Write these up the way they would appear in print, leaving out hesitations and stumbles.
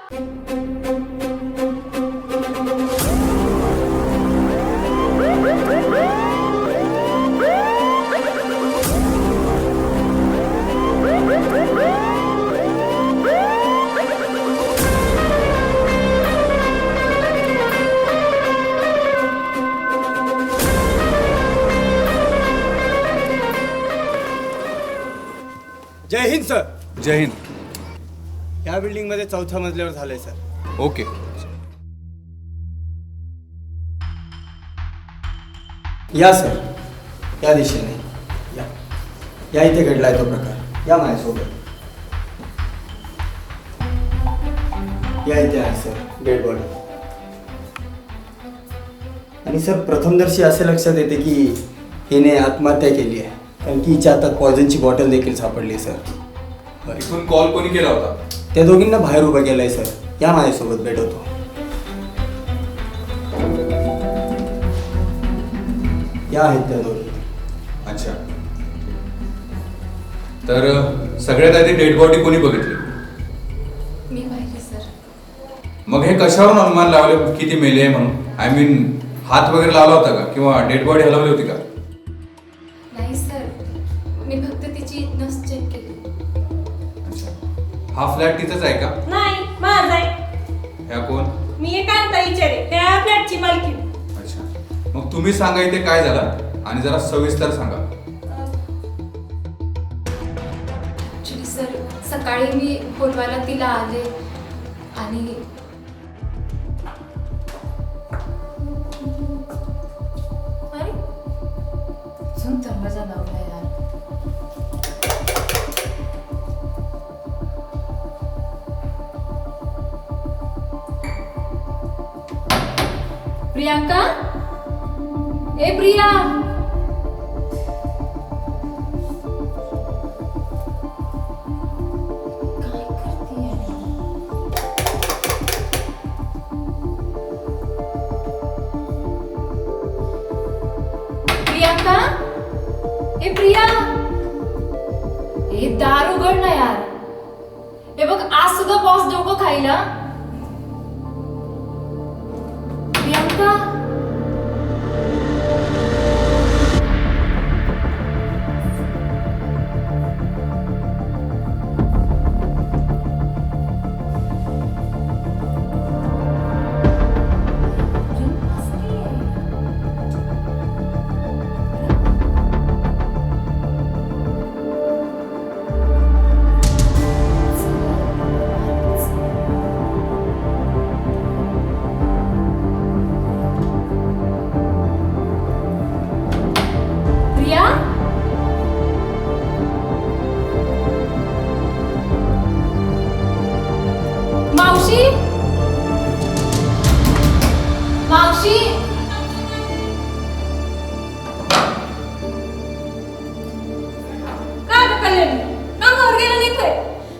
जय Hind sir. जय हिंद. या building मध्ये 4थ्या मजल्यावर झालंय सर. ओके. या सर, या दिशेने या. या इथे घडलाय तो प्रकार. या माझ्यासोबत. या इथे आहे सर डेड बॉडी. आणि सर प्रथमदर्शी असे लक्षात येते की हिने आत्महत्या केली आहे, कारण की हिच्या हातात पॉयझनची बॉटल देखील सापडली सर. इथून कॉल कोणी केला होता? त्या दोघींना बाहेर उभं केलंय सर. या माझ्यासोबत भेटवतो. या आहेत त्या दोघी. अच्छा. तर सगळ्यात आधी डेड बॉडी कोणी बघितली? मी पाहिली सर. मग हे कशावरून अनुमान लावले की ती मेली आहे म्हणून? आय मीन हात वगैरे लावला होता का किंवा डेड बॉडी हलवली होती का? नाही सर, मी फक्त तिची नस चेक केली. हा फ्लॅट तिथंच आहे का? नाही, माझा आहे. ह्या कोण? मी एक कांता विचारे त्या फ्लॅटची मालकी. अच्छा. मग तुम्ही सांगा इथे काय झालं आणि जरा सविस्तर सांगा. ऍक्च्युली सर, सकाळी मी बोलवायला तिला आले आणि अरे अजून दरवाजा लावला यार. प्रियांका, ए प्रिया. काय करतेय? प्रियांका, ए प्रिया. ए दार उघड ना यार. हे बघ, आज सुद्धा बॉस डोकं खायला. प्रियांका. प्रिया. मावशी. मावशी. का ग कल्याणी? कामावर गेला नाही काय?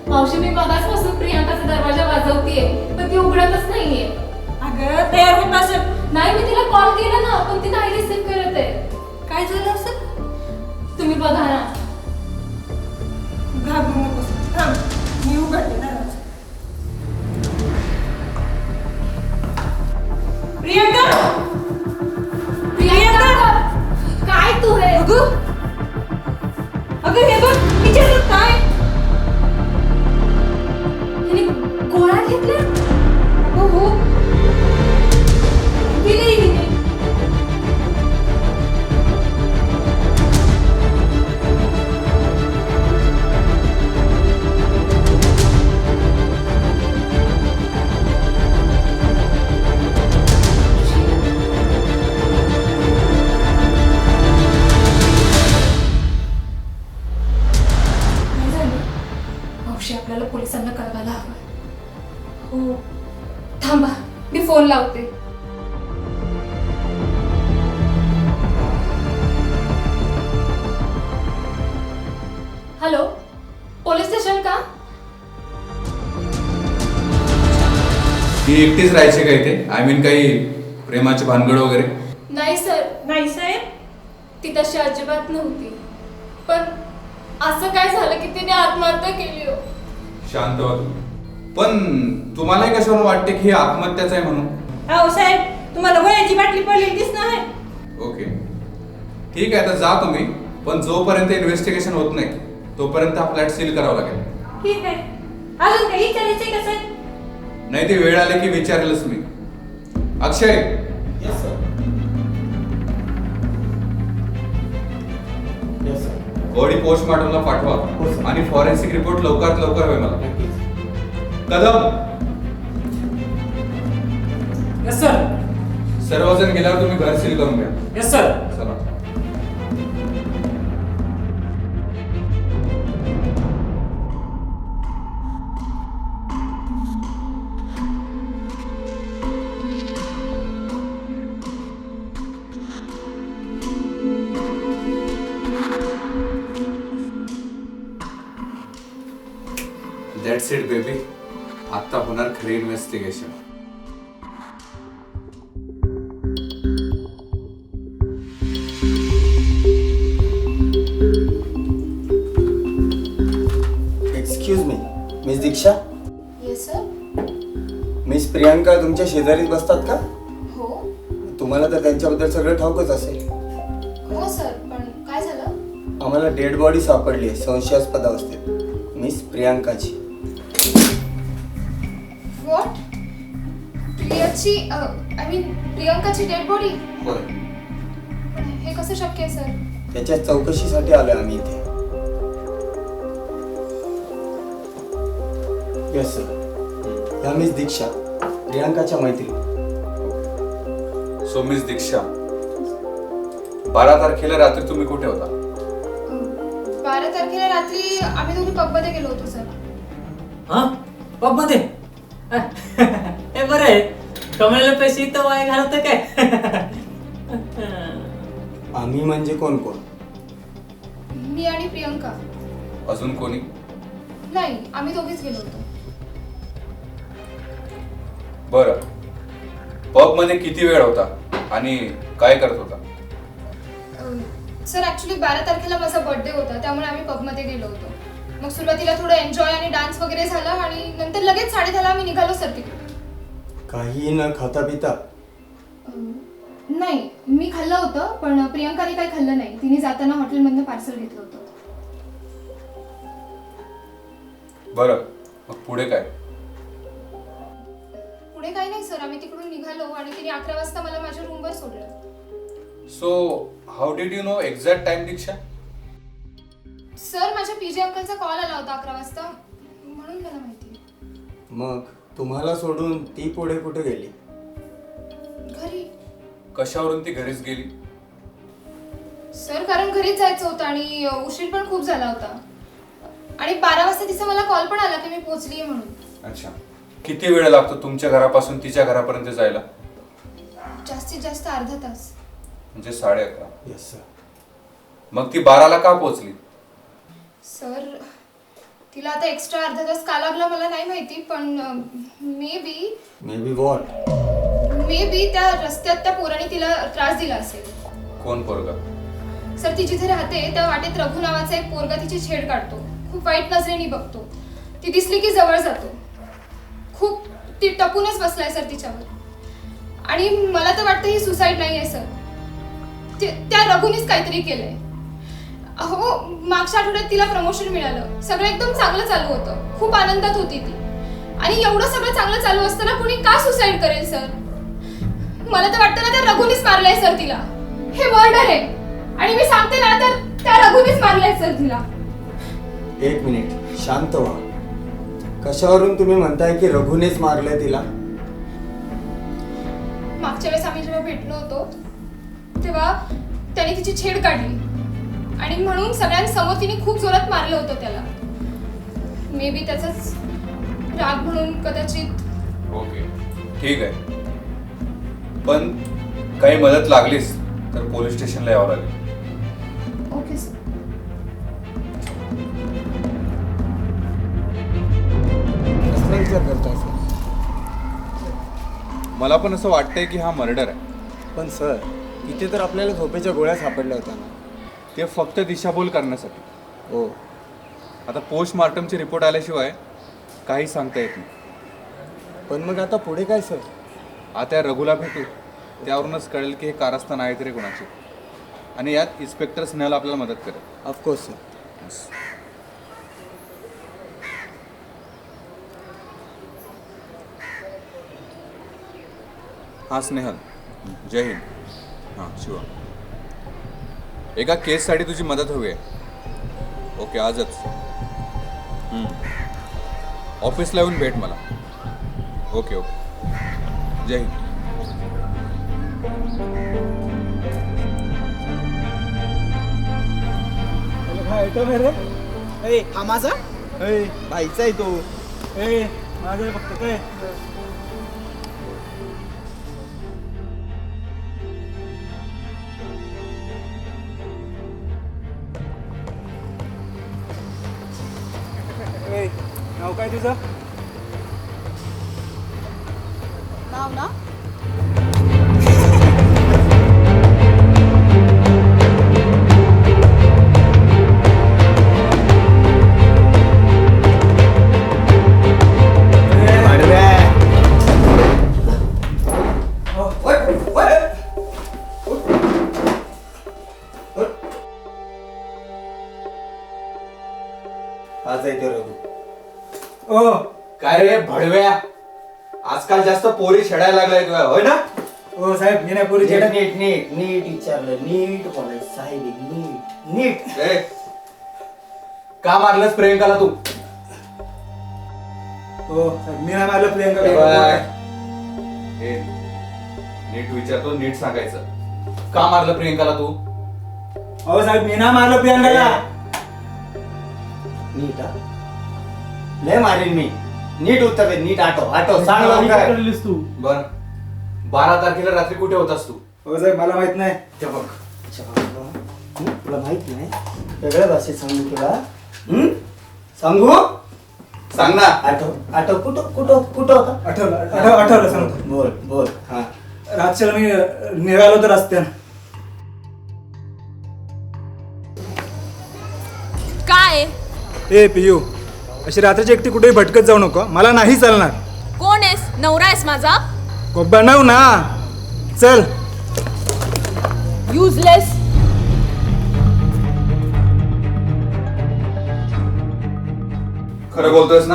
मावशी, मी मगाचपासून प्रियांकाचा दरवाजा वाजवतीये, पण ती उघडतच नाहीये. अगं तयार होत असेल. नाही, मी तिला कॉल केला ना, पण ती नाही रिसीव्ह करत आहे. काय झालं असेल? तुम्ही बघा ना. घाबरू नकोस. थांब, मी उघडते दरवाजा. प्रियंका. प्रियांका, काय तू हे? अगं अगं हे बघ, विचारलं काय? हिने गोळ्या घेतल्या? अगं हो, गेली हिने. काय झालं? मावशी, आपल्याला पोलिसांना कळवायला हवं. हो, थांबा, मी फोन लावते. हॅलो, पोलीस स्टेशन का? ती एकटीच राहायची का इथे? आय मीन काही प्रेमाची भानगड वगैरे? नाही सर, नाही साहेब. ती तशी अजिबात नव्हती. पण असं काय झालं की तिने आत्महत्या केली हो? शांत व्हा तुम्ही. पण तुम्हालाही कशावरून वाटते की हे आत्महत्याच आहे म्हणून? अहो साहेब, तुम्हाला वयाची बाटली पडलेली दिसणार आहे. ओके, ठीक आहे, आता जा तुम्ही, पण जोपर्यंत इन्व्हेस्टिगेशन होत नाही तोपर्यंत हा फ्लॅट सील करावा लागेल. ठीक आहे. अजून काही विचारायचंय का साहेब? नाही, ती वेळ आली की विचारेलच मी. Akshay, yes sir. Yes sir. Body पोस्टमॉर्टमला हो, पाठवा सर. आणि फॉरेन्सिक रिपोर्ट लवकरात लवकर हवे मला. नक्कीच. Kadam, yes sir. सर्वजण गेल्यावर तुम्ही घर सील करून घ्या. Yes sir. चला. That's it baby. आता होणार खरी investigation. Excuse me, miss Diksha. Yes sir. Miss Priyanka तुमच्या शेजारीच बसतात का? हो. तुम्हाला तर त्यांच्याबद्दल सगळं ठाऊकच असेल. हो सर, पण काय झालं? आम्हाला डेड बॉडी सापडली आहे संशयास्पद अवस्थेत, मिस प्रियांकाची. व्हॉट? प्रियाची आय मीन प्रियंकाची डेड बॉडी? होय. हे कसं शक्य आहे सर? त्याच्या चौकशीसाठी आलोय आम्ही इथे. Yes sir. ह्या मिस दीक्षा, प्रियांकाच्या मैत्रीण. सो मिस दीक्षा, 12 तारखेला रात्री तुम्ही कुठे होता? 12 तारखेला रात्री आम्ही दोघी पबमध्ये गेलो होतो सर. हा, पब मध्ये. हे बरं आहे, कमळाला पैसे इथं वाया घालत काय? आम्ही म्हणजे कोण कोण? मी आणि प्रियंका. अजून कोणी? नाही, आम्ही दोघीच गेलो होतो. बरं, पब मध्ये किती वेळ होता आणि काय करत होता? सर ऍक्च्युली 12 तारखेला माझा बर्थडे होता, त्यामुळे आम्ही पबमध्ये गेलो होतो. मग सुरुवातीला थोडं एन्जॉय आणि डान्स वगैरे झाला आणि नंतर लगेच 10:30ला आम्ही निघालो सर तिकडे. काही न खाता पिता? नाही, मी खाल्लं होतं, पण प्रियंकाने काही खाल्लं नाही. तिने जाताना हॉटेलमधनं पार्सल घेतलं होतं. बरं, मग पुढे काय? पुढे काही नाही सर, आम्ही तिकडून निघालो आणि तिने 11 वाजता मला माझ्या रूमवर सोडलं. So how did you know exact time Diksha? Sir, माझ्या पीजे अंकलचा कॉल आला होता 11 वाजता, म्हणून मला माहिती. मग तुम्हाला सोडून ती पुढे कुठे गेली? घरी. कशावरून ती घरीच गेली? सर, कारण घरीच जायचं होतं आणि उशीर पण खूप झाला होता. आणि 12 वाजता तिचा मला कॉल पण आला की मी पोहोचलीये म्हणून. अच्छा, किती वेळ लागतो तुमच्या घरापासून तिच्या घरापर्यंत जायला? जास्तीत जास्त अर्धा तास. म्हणजे 11:30. Yes sir. मग ती 12ला का पोहोचली? सर, तिला आता एक्स्ट्रा अर्धा तास का लागला मला नाही माहिती, पण मे बी वॉट? त्या रस्त्यात त्या पोराने तिला त्रास दिला असेल. कोण पोरगा? सर, ती जिथे राहते त्या वाटेत रघु नावाचा एक पोरगा तिची छेड काढतो, खूप वाईट नजरेने बघतो. ती दिसली की जवळ जातो. खूप ती टपूनच बसलाय सर तिच्यावर. आणि मला तर वाटतं ही सुसाईड नाही आहे सर. त्या रघुनीच काहीतरी केलंय. अहो, मागच्या आठवड्यात तिला प्रमोशन मिळालं, सगळं एकदम चांगलं चालू होतं, खूप आनंदात होती ती. आणि एवढं सगळं चांगलं चालू असताना कुणी का सुसाईड करेल सर? मला तर वाटतं ना त्या रघुनीच मारलंय सर तिला. हे मर्डर आहे आणि मी सांगते ना, तर त्या रघुनीच मारलंय सर तिला. एक मिनिट, शांत व्हा. कशावरून तुम्ही म्हणताय की रघुनेच मारलंय तिला? मागच्या वेळेस आम्ही जेव्हा भेटलो होतो तेव्हा त्याने तिची छेड काढली आणि म्हणून सगळ्यांसमोर तिने खूप जोरात मारलं होतं त्याला. मे बी त्याचाच राग म्हणून कदाचित. ओके, ठीक आहे. पण काही मदत लागलीच तर पोलीस स्टेशनला यावं लागेल. Okay sir. कसला विचार करताय सर? मला पण असं वाटतंय की हा मर्डर आहे. पण सर, इथे तर आपल्याला झोपेच्या गोळ्या सापडल्या होत्या ना. ते फक्त दिशाभूल करण्यासाठी. हो. आता पोस्टमॉर्टमचे रिपोर्ट आल्याशिवाय काही सांगता येत नाही. पण मग आता पुढे काय सर? आता या रघुला भेटू, त्यावरूनच कळेल की हे कारस्थान आहे तरी कोणाचे. आणि यात इन्स्पेक्टर स्नेहल आपल्याला मदत करेल. Of course sir. हां स्नेहल, जय हिंद. हां शिवा, एका केससाठी तुझी मदत हवी आहे. ओके, आजच ऑफिसला येऊन भेट मला. ओके ओके, जय हिंद. हा माझा भाईचा आहे तो. माझं फक्त काय नाव काय तुझं? नाव ना आज आहे ते रघु. काय रे भडव्या, आजकाल जास्त पोरी छेडायला लागलाय तुला, होय ना? हो साहेब, मी नाही पोरी नीट नीट नीट नीट विचारलं. नीट बोलायचं साहेब, नीट नीट. ए, का मारलंस प्रियंकाला तू? हो साहेब, मी नाही मारलं प्रियंका. ए, नीट विचारतो, नीट सांगायचं. का मारलं प्रियंकाला तू? हो साहेब, मी नाही मारलं प्रियंकाला. नीट हा? लय मारेन मी. नीट उत्तर दे, नीट आठव आठव, सांग लवकर. तू बर, 12 तारखेला रात्री कुठे होतास तू? हो साहेब, मला माहित नाही. ते बघ, तुला माहित नाही? वेगळ्या भाषेत सांगू तुला. सांगू? सांग ना. आठव आठव, कुठं कुठं कुठं होता? आठवलं सांगतो. बोल बोल. हा, रातच्याला मी निघालो होतो रस्त्यानं. काय ए पियू, अशी रात्रीची एकटी कुठेही भटकत जाऊ नको, मला नाही चालणार. कोण आहेस? नवरा आहेस माझा? बनव ना, चल. युजलेस. खरं बोलतोयस ना?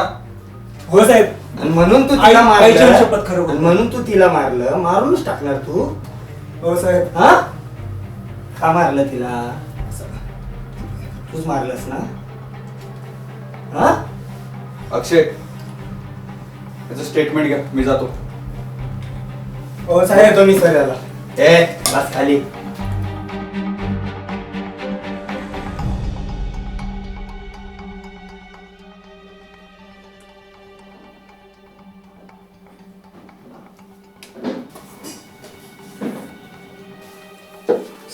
हो साहेब. आणि म्हणून तू आई- तिला आईच्या मारलं. शपथ खरं बोल. आणि म्हणून तू तिला मारलं. मारूनच टाकणार तू. हो साहेब. हा, का मारलं तिला? तूच मारलंस ना? हा, अक्षय, याचं स्टेटमेंट घ्या, मी जातो. हो साहेब साहेब. तुम्ही सर याला. ए, बस खाली.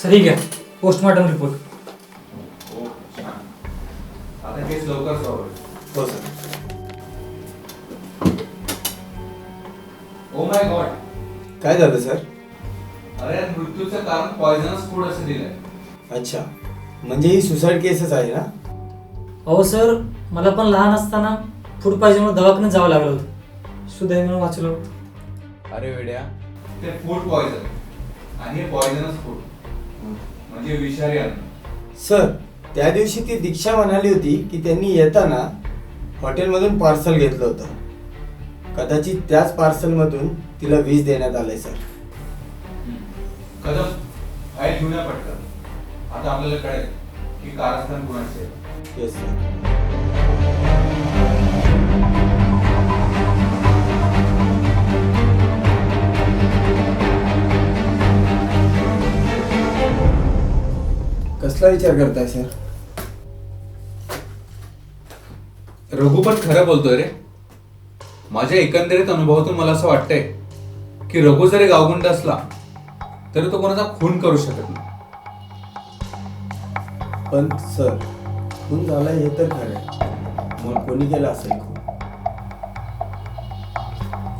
सही घ्या, पोस्टमॉर्टम रिपोर्ट. हो, छान. आता केस लवकर सॉल्व्ह होईल. हो सर. ओ माय गॉड, काय झालं सर? अरे मृत्यूचं कारण पॉयझनस फूड असं दिलंय. अच्छा, म्हणजे ही सुसाईड केसच आहे ना? अहो सर, मला पण लहान असताना फूड पाहिजे म्हणून दवाखान्यात जावं लागलं होतं. सुदैवानं वाचलो. अरे वेड्या, ते फूड पॉयझन आणि हे पॉयझनस फूड म्हणजे विषारी अन्न. सर, त्या दिवशी ती दीक्षा म्हणाली होती की त्यांनी येताना हॉटेलमधून पार्सल घेतलं होतं. कदाचित त्याच पार्सलमधून तिला विष देण्यात आलंय सर. कदम, फाईल घेऊन या पटकन. आता आपल्याला कळेल की कारस्थान कुणाचे आहे. Yes sir. कसला विचार करताय सर? रघु पण खरं बोलतोय रे. माझ्या एकंदरीत अनुभवातून मला असं वाटतंय की रघु जरी गावगुंड असला तरी तो कोणाचा खून करू शकत नाही. पण सर, खून झाला हे तर खरं आहे. मग कोणी केलं असेल खून?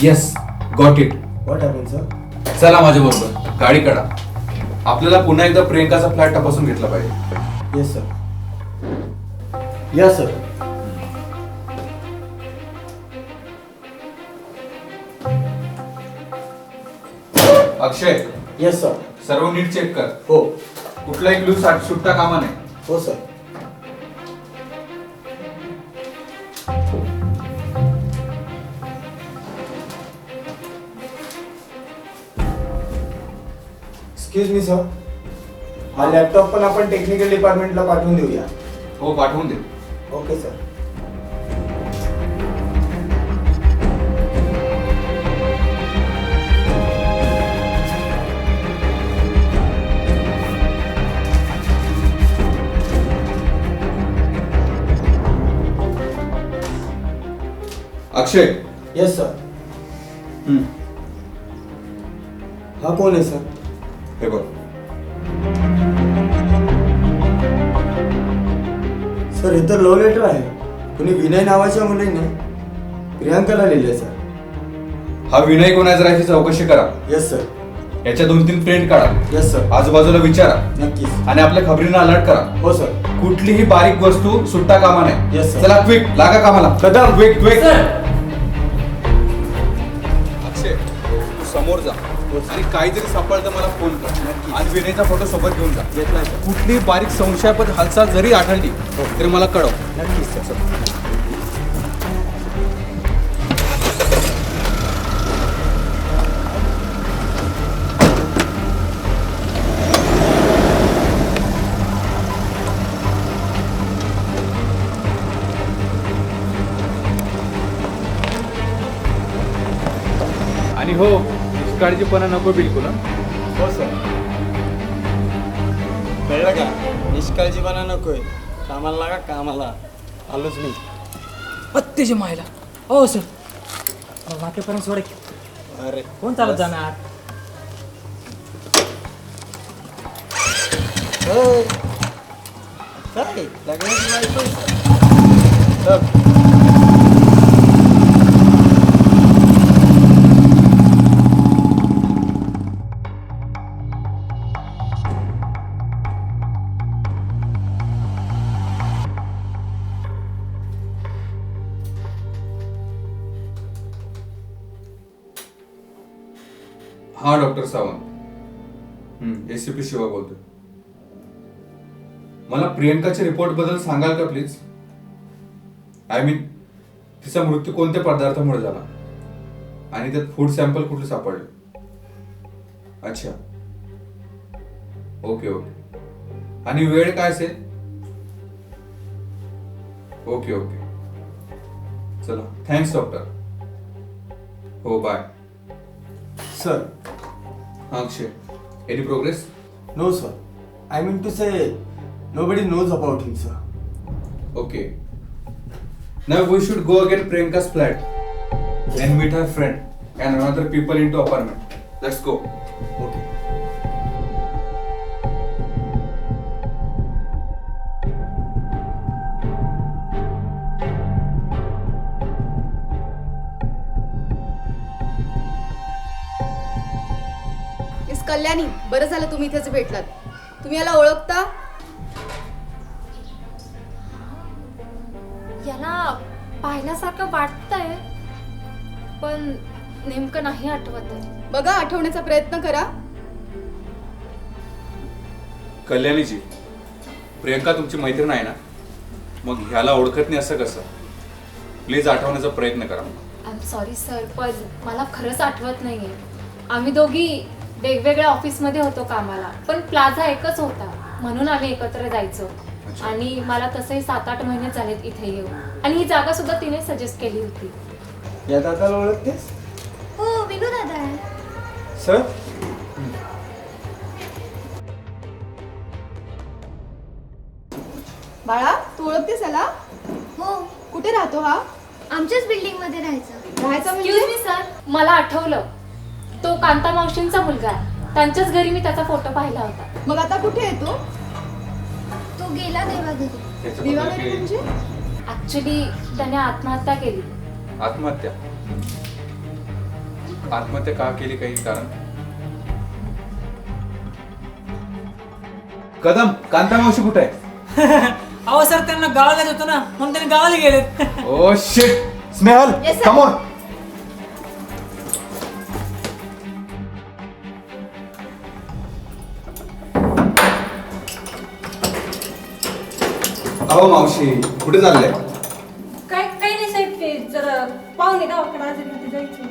Yes, got it. What happen sir? चला माझ्या बरोबर, गाडी काढा. आपल्याला पुन्हा एकदा प्रियंकाचा फ्लॅट तपासून घेतला पाहिजे. Yes sir. Yes sir. Akshay, yes sir. सर्व नीट चेक कर. हो कुठलाही क्लू सुटता कामा नये. हो सर. एक्सक्यूज मी सर, हा लॅपटॉप पण आपण टेक्निकल डिपार्टमेंटला पाठवून देऊया. हो, पाठवून दे. Okay sir. Akshay. Yes sir. हा कोण आहे सर? हे बघ. सर हे तर लव्ह लेटर आहे. कुणी विनय नावाच्या मुलीने प्रियांकाला लिहिले सर. हा विनय कोणाचा राहायची चौकशी करा. Yes sir. याच्या 2-3 प्रिंट काढा. Yes sir. आजूबाजूला विचारा नक्कीच. आणि आपल्या खबरींना अलर्ट करा. हो सर. कुठलीही बारीक वस्तू सुट्टा कामा नये. Yes, sir. चला क्विक, लागा कामाला. Kadam. Quick quick. Sir Akshay, तू समोर जा आणि काहीतरी सापडलं मला फोन कर. आणि विनयचा फोटो सोबत घेऊन जा. घेतला सर. कुठलीही बारीक संशयास्पद हालचाल जरी आढळली तरी मला कळव. नक्कीच सर. आणि हो, निष्काळजीपणा नको बिलकुल. हो सर. कळलं का? निष्काळजीपणा नकोय. कामाला लागा कामाला. आलोच मी. पत्तीची मायला. हो सर, वाकेपर्यंत सोडे. अरे कोण चालत जाणार? होय. काय लग्नाची बायको आहे सर. सर. हा डॉक्टर सावंत, एसीपी शिवा बोलतोय. मला प्रियंकाच्या रिपोर्ट बद्दल सांगाल का प्लीज? आय मीन तिचा मृत्यू कोणत्या पदार्थामुळे झाला आणि त्यात फूड सॅम्पल कुठले सापडले? अच्छा, ओके ओके. आणि वेळ काय असेल? Okay okay. चला, थँक्स डॉक्टर. हो, bye. Sir. Akshay, any progress? No sir. I mean to say nobody knows about him sir. Okay. Now we should go again Priyanka's flat and meet her friend and another people into apartment. Let's go. Okay. Miss Kalyani, बरं झालं तुम्ही इथेच भेटलात. तुम्ही याला ओळखता? याला पाहिल्यासारखं वाटतंय पण नेमकं नाही आठवत आहे. बघा, आठवण्याचा प्रयत्न करा. कल्याणीजी, प्रियंका तुमची मैत्रीण आहे ना? मग ह्याला ओळखत नाही असं कसं? प्लीज आठवण्याचा प्रयत्न करा. आय एम सॉरी सर, पण मला खरंच आठवत नाहीये. आम्ही दोघी वेगवेगळ्या ऑफिसमध्ये होतो कामाला, पण प्लाझा एकच होता म्हणून आम्ही एकत्र जायचो. आणि मला तसंही 7-8 महिने झालेत इथे येऊ. आणि ही जागा सुद्धा तिने सजेस्ट केली होती. या दादाला ओळखतेस? हो, विनू दादा आहे. सर. बाळा, तू ओळखतेस याला? हो, कुठे राहतो हा? आमच्याच बिल्डिंग मध्ये राहायचं. राहायचा एक्सक्यूज म्हणजे? मी सर, मला आठवलं. तो कांता मावशींचा मुलगा आहे. त्यांच्याच घरी मी त्याचा फोटो पाहिला होता. मग आता कुठे आहे तो? तो गेला देवाघरी. दिवाघरी म्हणजे? ऍक्च्युली त्याने आत्महत्या केली. आत्महत्या? आत्महत्या का केली? काही कारण? कदम, कांता मावशी कुठे आहे? अहो सर, त्यांना गावाला जात होतो ना, म्हणून त्यांनी गावाला गेलेत. Oh shit. Snehal, Yes, sir. Come on. अहो मावशी कुठे चाललंय? काही नाही साहेब, ते जरा पाहुणे गावाकडे आजारी होते, जायचं.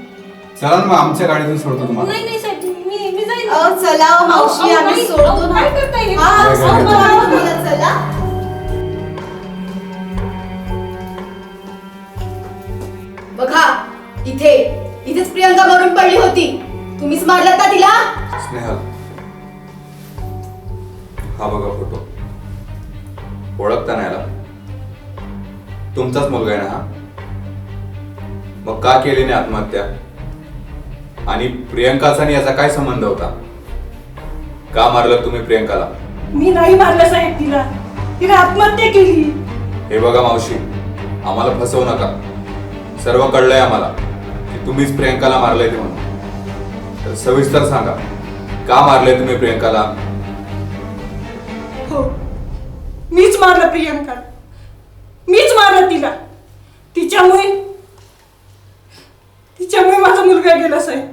चला ना मग आमच्या गाडीतून सोडतो तुम्हाला. नाही साहेब, मी जाईन. चला मावशी, अहो, आम्ही नाही, सोडतो अहो, ना. काय करताय हे? हा, काय सोडतो करताय? ना तुम्हाला, चला. बघा इथेच प्रियंका मरून पडली होती. तुम्हीच मारलात का तिला? स्नेहल, हा बघा फोटो. ओळखता नाही याला? तुमचाच मुलगा आहे ना हा? मग का केली नाही आत्महत्या? आणि प्रियंकाचा आणि याचा काय संबंध होता? का मारलं तुम्ही प्रियंकाला? मी नाही मारलं साहेब तिला. तिने आत्महत्या केली. हे बघा मावशी, आम्हाला फसवू नका. सर्व कळलंय आम्हाला की तुम्हीच प्रियंकाला मारलंय ते म्हणून. तर सविस्तर सांगा, का मारलंय तुम्ही प्रियंकाला? हो, मीच मारलं प्रियंका. मीच मारलं तिला. तिच्यामुळे माझा मुलगा गेला साहेब.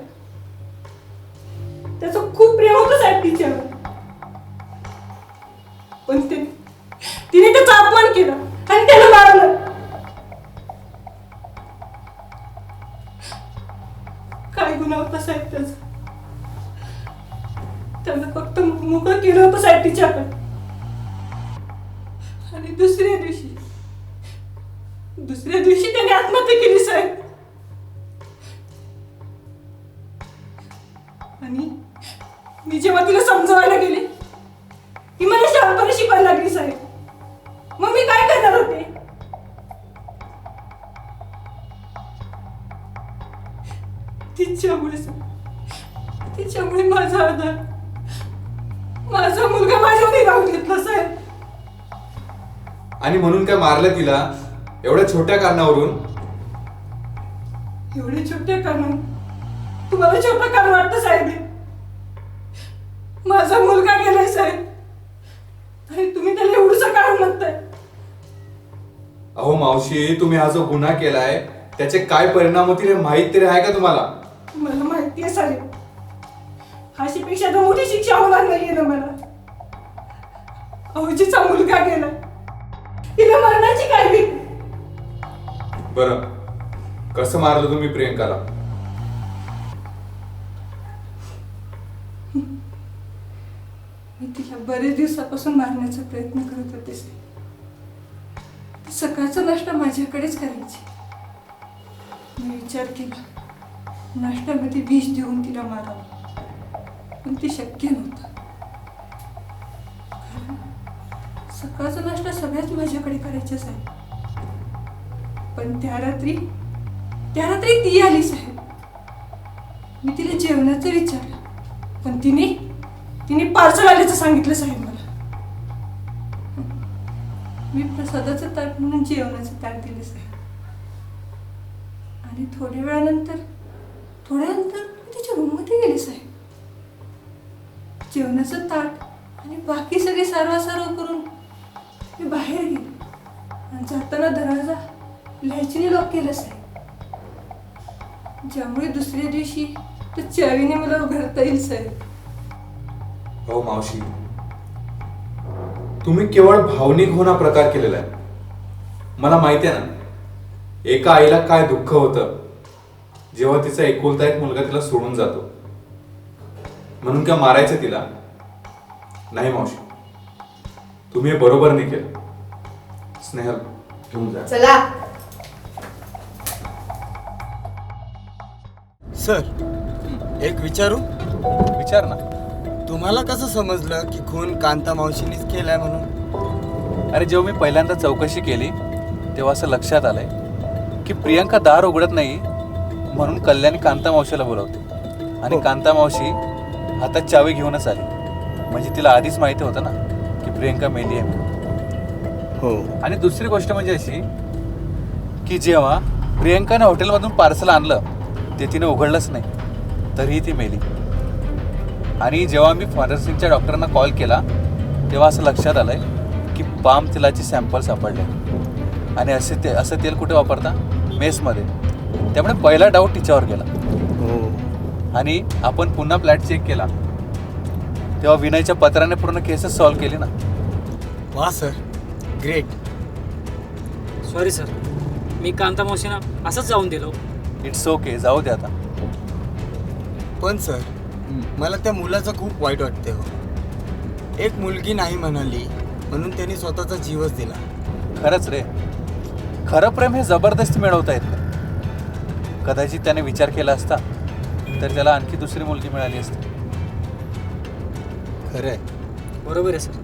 त्याचं खूप प्रेम होतं साहेब तिच्यावर. पण तिने त्याचा अपमान केला आणि त्याला मारलं. काय गुन्हा होता साहेब त्याचा? त्यानं फक्त मुलं केलं होतं साहेब तिच्याकडे. आणि दुसऱ्या दिवशी त्याने आत्महत्या केली साहेब. आणि मी जेव्हा तिला समजवायला गेले, ती मला शांतपणे शिकवायला लागली साहेब. मग मी काय करणार होते? तिच्यामुळे माझा आधार, माझा मुलगा माझ्यावर निभावून घेतला साहेब. आणि म्हणून काय मारलं तिला एवढ्या छोट्या कारणावरून? एवढे छोटे कारण तुम्हाला छोटं कारण वाटतं साहेब? माझा मुलगा गेलाय साहेब आणि तुम्ही त्याला एवढंसं कारण म्हणताय. अहो मावशी, तुम्ही हा जो गुन्हा केलाय त्याचे काय परिणाम होतील हे माहित तरी आहे का तुम्हाला? मला माहिती आहे साहेब. फाशीपेक्षा तर मोठी शिक्षा होणार नाहीये ना मला. अहोजीचा मुलगा गेला, तिला मरणाची काय भीती? बरं, कसं मारलं तुम्ही प्रियंकाला? मी तिला बरेच दिवसापासून मारण्याचा प्रयत्न करत होते साहेब. सकाळचा नाश्ता माझ्याकडेच करायची. मी विचार केला नाश्त्यामध्ये विष देऊन तिला मारावं, पण ते शक्य नव्हतं. कारण सकाळचा नाश्ता सगळ्याच माझ्याकडे करायच्या साहेब. पण त्या रात्री ती आली साहेब. मी तिला जेवणाचं विचारलं, पण तिने पार्सल आल्याचं सांगितलं साहेब मला. मी प्रसादाचं ताट म्हणून जेवणाचं ताट दिलं साहेब. आणि थोड्या वेळानंतर मी तिच्या रूममध्ये गेले साहेब. जेवणाचं ताट आणि बाकी सगळे सारवासारव करून मी बाहेर गेले आणि जाताना दरवाजा लॅचीने लॉक केलं साहेब. ज्यामुळे दुसऱ्या दिवशी तो चावीने मला उघडता येईल साहेब. हो मावशी, तुम्ही केवळ भावनिक होऊन हा प्रकार केलेला आहे. मला माहिती आहे ना, एका आईला काय दुःख होतं जेव्हा तिचा एकुलता एक मुलगा तिला सोडून जातो. म्हणून काय मारायचं तिला? नाही मावशी, तुम्ही हे बरोबर नाही केलं. स्नेहल, घेऊन जा. चला. सर, एक विचारू? विचार ना. तुम्हाला कसं समजलं की खून कांता मावशीनीच केलाय म्हणून? अरे, जेव्हा मी पहिल्यांदा चौकशी केली तेव्हा असं लक्षात आलंय की प्रियंका दार उघडत नाही म्हणून कल्याणी कांता मावशीला बोलवते आणि कांता मावशी हातात चावी घेऊनच आली. म्हणजे तिला आधीच माहिती होतं ना की प्रियंका मेली आहे म्हणून. हो. आणि दुसरी गोष्ट म्हणजे अशी की जेव्हा प्रियंकाने हॉटेलमधून पार्सल आणलं ते तिने उघडलंच नाही, तरीही ती मेली. आणि जेव्हा मी फॉरेन्सिकच्या डॉक्टरांना कॉल केला तेव्हा असं लक्षात आलंय की पाम तेलाचे सॅम्पल सापडले आणि असं तेल कुठे वापरता? मेसमध्ये. त्यामुळे पहिला डाऊट तिच्यावर गेला. हो. आणि आपण पुन्हा फ्लॅट चेक केला तेव्हा विनयच्या पत्राने पूर्ण केसेस सॉल्व्ह केली ना. वा सर, ग्रेट. सॉरी सर, मी कांता मावशीना असंच जाऊन दिलो. इट्स ओके, जाऊ दे आता. पण सर, मला त्या मुलाचं खूप वाईट वाटते हो. एक मुलगी नाही म्हणाली म्हणून त्यांनी स्वतःचा जीवच दिला. खरंच रे, खरं प्रेम हे जबरदस्ती मिळवता येत नाही. कदाचित त्याने विचार केला असता तर त्याला आणखी दुसरी मुलगी मिळाली असती. खरंय. बरोबर आहे सर.